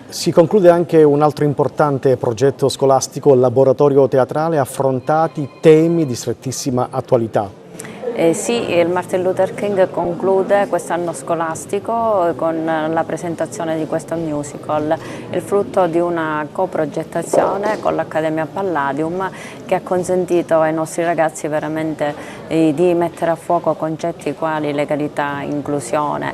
Si conclude anche un altro importante progetto scolastico, il laboratorio teatrale, affrontati temi di strettissima attualità. Sì, il Martin Luther King conclude quest'anno scolastico con la presentazione di questo musical, il frutto di una coprogettazione con l'Accademia Palladium che ha consentito ai nostri ragazzi veramente di mettere a fuoco concetti quali legalità, inclusione,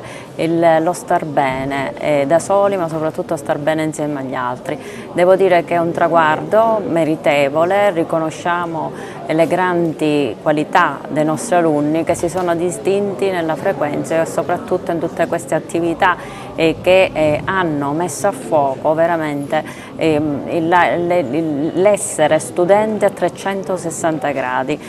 lo star bene da soli ma soprattutto star bene insieme agli altri. Devo dire che è un traguardo meritevole, riconosciamo le grandi qualità dei nostri alunni che si sono distinti nella frequenza e soprattutto in tutte queste attività che hanno messo a fuoco veramente l'essere studente a 360 gradi,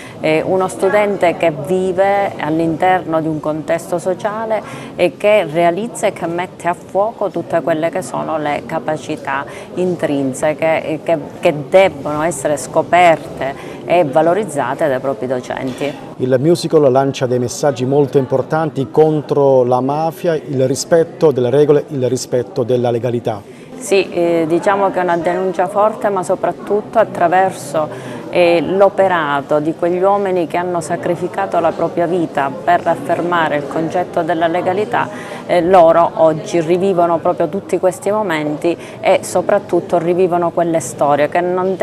uno studente che vive all'interno di un contesto sociale e che realizza e che mette a fuoco tutte quelle che sono le capacità intrinseche che debbono essere scoperte e valorizzate dai propri docenti. Il musical lancia dei messaggi molto importanti contro la mafia, il rispetto delle regole, il rispetto della legalità. Sì, diciamo che è una denuncia forte, ma soprattutto attraverso l'operato di quegli uomini che hanno sacrificato la propria vita per affermare il concetto della legalità. Loro oggi rivivono proprio tutti questi momenti e soprattutto rivivono quelle storie che non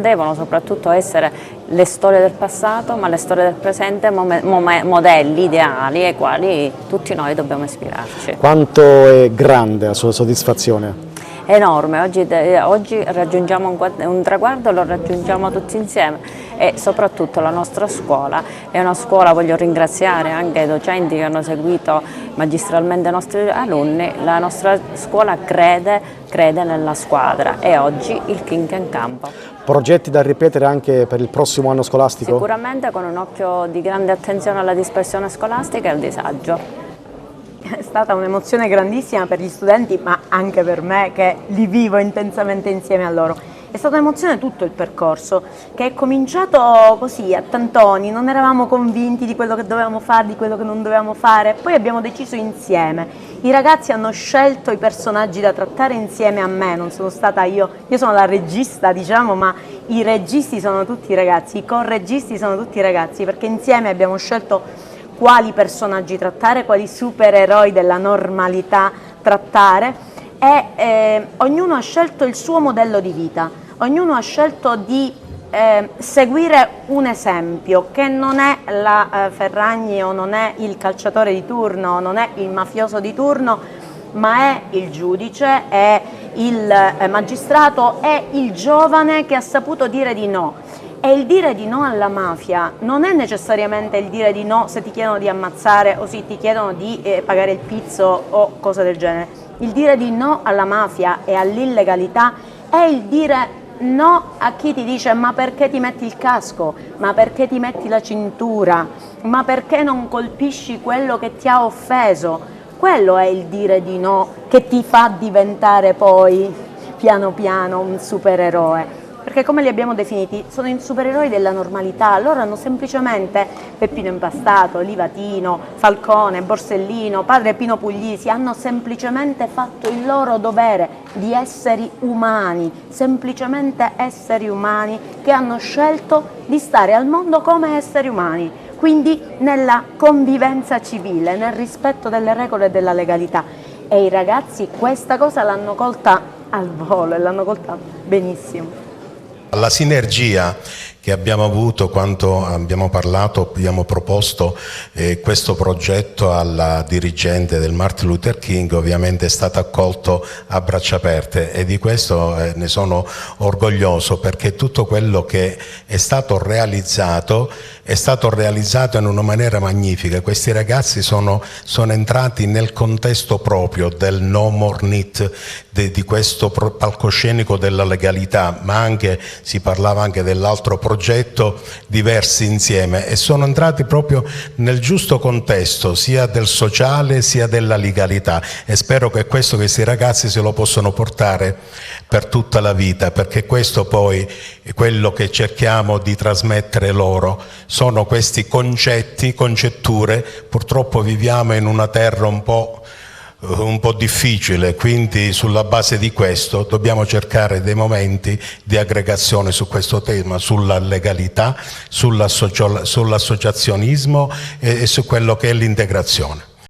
devono soprattutto essere le storie del passato, ma le storie del presente, modelli ideali ai quali tutti noi dobbiamo ispirarci. Quanto è grande la sua soddisfazione? Enorme, oggi raggiungiamo un traguardo, lo raggiungiamo tutti insieme e soprattutto la nostra scuola è una scuola, voglio ringraziare anche i docenti che hanno seguito magistralmente i nostri alunni, la nostra scuola crede nella squadra e oggi il King è in campo. Progetti da ripetere anche per il prossimo anno scolastico? Sicuramente con un occhio di grande attenzione alla dispersione scolastica e al disagio. È stata un'emozione grandissima per gli studenti, ma anche per me che li vivo intensamente insieme a loro. È stata un'emozione tutto il percorso, che è cominciato così a tantoni, non eravamo convinti di quello che dovevamo fare, di quello che non dovevamo fare, poi abbiamo deciso insieme. I ragazzi hanno scelto i personaggi da trattare insieme a me, non sono stata io sono la regista diciamo, ma i registi sono tutti i ragazzi, i co-registi sono tutti i ragazzi, perché insieme abbiamo scelto quali personaggi trattare, quali supereroi della normalità trattare e ognuno ha scelto il suo modello di vita, ognuno ha scelto di seguire un esempio che non è la Ferragni o non è il calciatore di turno, non è il mafioso di turno, ma è il giudice, è il magistrato, è il giovane che ha saputo dire di no. E il dire di no alla mafia non è necessariamente il dire di no se ti chiedono di ammazzare o se ti chiedono di pagare il pizzo o cose del genere. Il dire di no alla mafia e all'illegalità è il dire no a chi ti dice ma perché ti metti il casco, ma perché ti metti la cintura, ma perché non colpisci quello che ti ha offeso. Quello è il dire di no che ti fa diventare poi piano piano un supereroe. Perché come li abbiamo definiti, sono i supereroi della normalità, loro hanno semplicemente Peppino Impastato, Livatino, Falcone, Borsellino, padre Pino Puglisi, hanno semplicemente fatto il loro dovere di esseri umani, semplicemente esseri umani che hanno scelto di stare al mondo come esseri umani, quindi nella convivenza civile, nel rispetto delle regole e della legalità. E i ragazzi questa cosa l'hanno colta al volo e l'hanno colta benissimo. La sinergia che abbiamo avuto quando abbiamo proposto questo progetto alla dirigente del Martin Luther King ovviamente è stato accolto a braccia aperte e di questo ne sono orgoglioso, perché tutto quello che è stato realizzato in una maniera magnifica. Questi ragazzi sono entrati nel contesto proprio del No More NEET, di questo palcoscenico della legalità, ma anche si parlava anche dell'altro progetto, diversi insieme, e sono entrati proprio nel giusto contesto sia del sociale sia della legalità, e spero che questi ragazzi se lo possano portare per tutta la vita, perché questo poi è quello che cerchiamo di trasmettere loro, sono questi concetti, concetture. Purtroppo viviamo in una terra un po' un po' difficile, quindi sulla base di questo dobbiamo cercare dei momenti di aggregazione su questo tema, sulla legalità, sull'associazionismo e su quello che è l'integrazione.